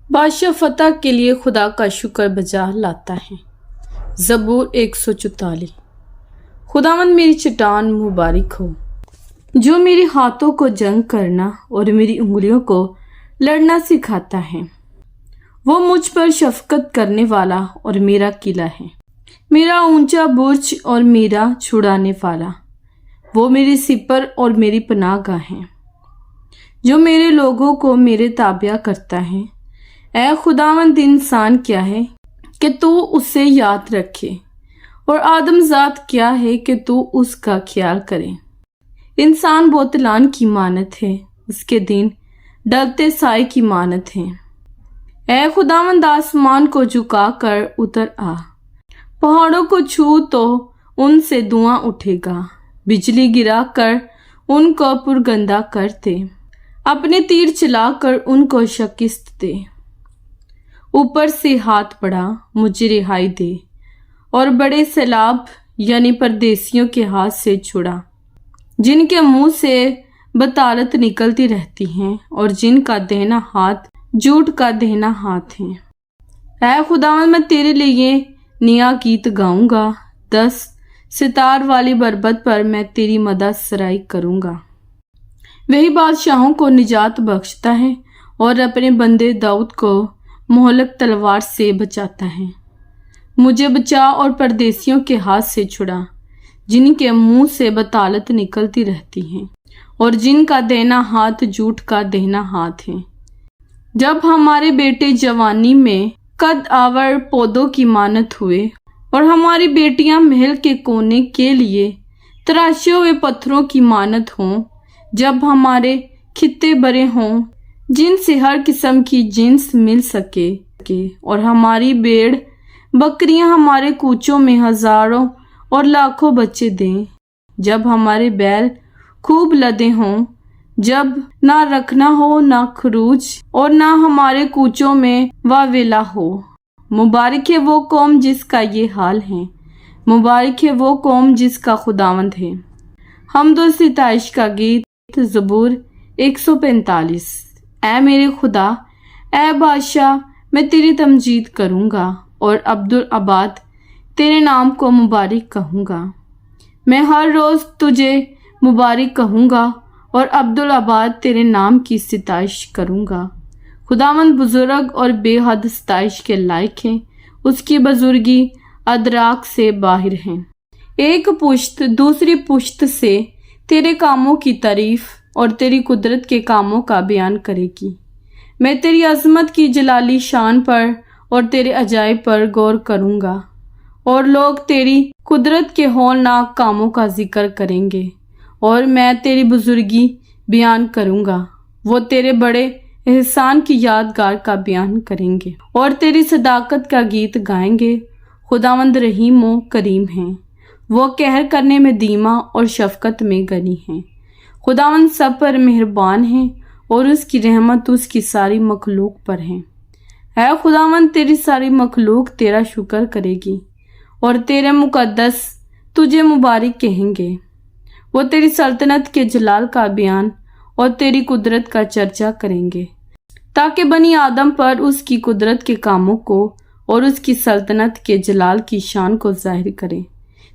बादशाह फतह के लिए खुदा का शुक्र बजा लाता है। ज़बूर 144। खुदावंद मेरी चट्टान मुबारक हो, जो मेरे हाथों को जंग करना और मेरी उंगलियों को लड़ना सिखाता है। वो मुझ पर शफकत करने वाला और मेरा किला है, मेरा ऊंचा बुर्ज और मेरा छुड़ाने वाला। वो मेरी सिपर और मेरी पनाहगाह है, जो मेरे लोगों को मेरे ताबिया करता है। ऐ खुदावंद, इंसान क्या है कि तू उसे याद रखे, और आदमजात क्या है कि तू उसका ख्याल करे। इंसान बोतलान की मानत है, उसके दिन डलते साए की मानत है। ऐ खुदावंद, आसमान को झुका कर उतर आ, पहाड़ों को छू तो उनसे धुआं उठेगा। बिजली गिरा कर उनको पुरगंदा कर दे, अपने तीर चलाकर उनको शिकस्त दे। ऊपर से हाथ बढ़ा, मुझे रिहाई दे, और बड़े सैलाब यानी परदेसियों के हाथ से छुड़ा, जिनके मुंह से बतालत निकलती रहती हैं और जिनका देना हाथ झूठ का देना हाथ है। ऐ खुदावंद, मैं तेरे लिए नया गीत गाऊंगा, 10 सितार वाली बरबत पर मैं तेरी मदद सराई करूंगा। वही बादशाहों को निजात बख्शता है और अपने बंदे दाऊद को मोहलक तलवार से बचाता है। मुझे बचा और परदेसियों के हाथ से छुड़ा, जिनके मुंह से बतालत निकलती रहती है और जिनका देना हाथ झूठ का देना हाथ है। जब हमारे बेटे जवानी में कद आवर पौधों की मानत हुए और हमारी बेटियां महल के कोने के लिए तराशे हुए पत्थरों की मानत हों, जब हमारे खित्ते भरे हों जिनसे हर किस्म की जिन्स मिल सके, और हमारी भेड़ बकरियां हमारे कूचों में हजारों और लाखों बच्चे दें, जब हमारे बैल खूब लदे हों, जब ना रखना हो ना खरूज और ना हमारे कूचों में वावेला हो। मुबारक है वो कौम जिसका ये हाल है, मुबारक है वो कौम जिसका खुदावंद है। हमद व सिताइश का गीत। ज़बूर 145। ऐ मेरे खुदा, ऐ बादशाह, मैं तेरी तमजीद करूँगा और अब्दुल आबाद तेरे नाम को मुबारक कहूँगा। मैं हर रोज़ तुझे मुबारक कहूँगा और अब्दुल आबाद तेरे नाम की सिताइश करूँगा। खुदावंद बुजुर्ग और बेहद सताइश के लायक है, उसकी बुजुर्गी अदराक से बाहर है। एक पुश्त दूसरी पुश्त से तेरे कामों की तारीफ और तेरी कुदरत के कामों का बयान करेगी। मैं तेरी अजमत की जलाली शान पर और तेरे अजायब पर गौर करूँगा, और लोग तेरी कुदरत के हौलनाक कामों का जिक्र करेंगे, और मैं तेरी बुजुर्गी बयान करूँगा। वो तेरे बड़े एहसान की यादगार का बयान करेंगे और तेरी सदाकत का गीत गाएंगे। खुदावंद रहीम व करीम हैं, वो कहर करने में धीमा और शफकत में गनी है। खुदावंद सब पर मेहरबान है और उसकी रहमत उसकी सारी मखलूक पर है। है खुदावंद, तेरी सारी मखलूक तेरा शुक्र करेगी और तेरे मुकद्दस तुझे मुबारक कहेंगे। वो तेरी सल्तनत के जलाल का बयान और तेरी कुदरत का चर्चा करेंगे, ताकि बनी आदम पर उसकी कुदरत के कामों को और उसकी सल्तनत के जलाल की शान को जाहिर करें।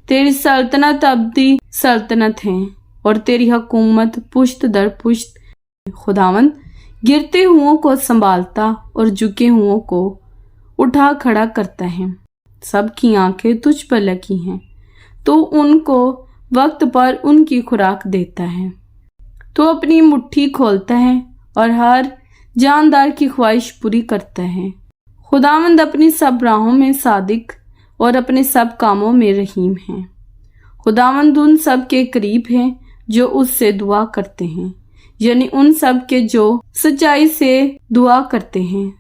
तेरी सल्तनत अब्दी सल्तनत है और तेरी हुकूमत पुश्त दर पुश्त। खुदावंद गिरते हुओं को संभालता और झुके हुओं को उठा खड़ा करता है। सबकी आंखें तुझ पर लगी हैं, तो उनको वक्त पर उनकी खुराक देता है। तो अपनी मुट्ठी खोलता है और हर जानदार की ख्वाहिश पूरी करता है। खुदावंद अपनी सब राहों में सादिक और अपने सब कामों में रहीम है। खुदावंद उन सब के करीब है जो उससे दुआ करते हैं, यानी उन सब के जो सच्चाई से दुआ करते हैं।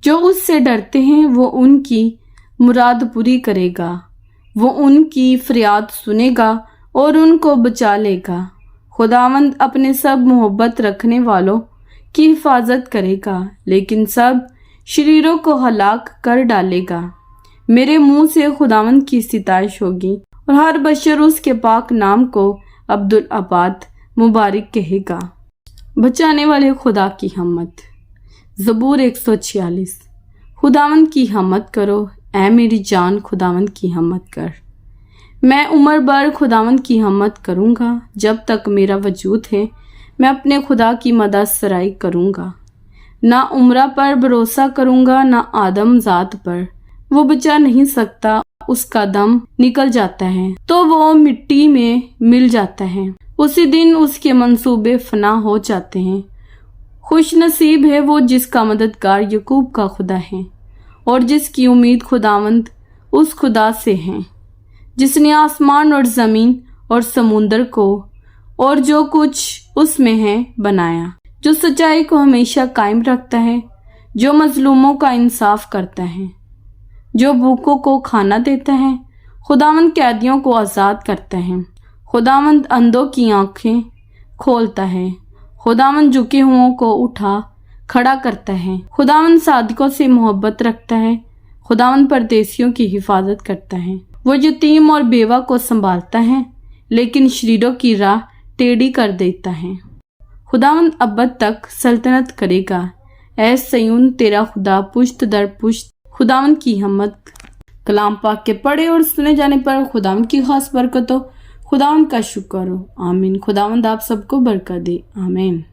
जो उससे डरते हैं वो उनकी मुराद पूरी करेगा। वो उनकी फरियाद सुनेगा और उनको बचा लेगा। खुदावंद अपने सब मोहब्बत रखने वालों की हिफाजत करेगा, लेकिन सब शरीरों को हलाक कर डालेगा। मेरे मुंह से खुदावंद की सिताइश होगी और हर बशर उसके पाक नाम को अब्दुल आबाद मुबारक कहेगा। बचाने वाले खुदा की हमद। ज़बूर 146। खुदावंद की हम्मत करो, ऐ मेरी जान खुदावंद की हम्मत कर। मैं उम्र भर खुदावंद की हम्मत करूँगा। जब तक मेरा वजूद है मैं अपने खुदा की मदद सराई करूँगा। ना उम्र पर भरोसा करूँगा ना आदम ज़ात पर, वो बचा नहीं सकता, उसका दम निकल जाता है तो वो मिट्टी में मिल जाता है। उसी दिन उसके मंसूबे फना हो जाते हैं। खुश नसीब है वो जिसका मददगार यकूब का खुदा है और जिसकी उम्मीद खुदावंद उस खुदा से है जिसने आसमान और ज़मीन और समुंदर को और जो कुछ उसमें है बनाया, जो सच्चाई को हमेशा कायम रखता है, जो मजलूमों का इंसाफ करता है, जो भूखों को खाना देता है। खुदावंद कैदियों को आज़ाद करता है। खुदावंद अंधों की आंखें खोलता है। खुदावंद झुके हुओं को उठा खड़ा करता है। खुदावंद सादिकों से मोहब्बत रखता है। खुदावंद परदेसियों की हिफाजत करता है। वो यतीम और बेवा को संभालता है लेकिन शरीरों की राह टेढ़ी कर देता है। खुदावंद अब्बद तक सल्तनत करेगा। ऐ सयून तेरा खुदा पुश्त दर पुश्त। खुदावंद की हम्मत। कलाम पाक के पढ़े और सुने जाने पर खुदावंद की खास बरकत हो। खुदावंद का शुक्र हो। आमीन। खुदावंद आप सबको बरकत दे। आमीन।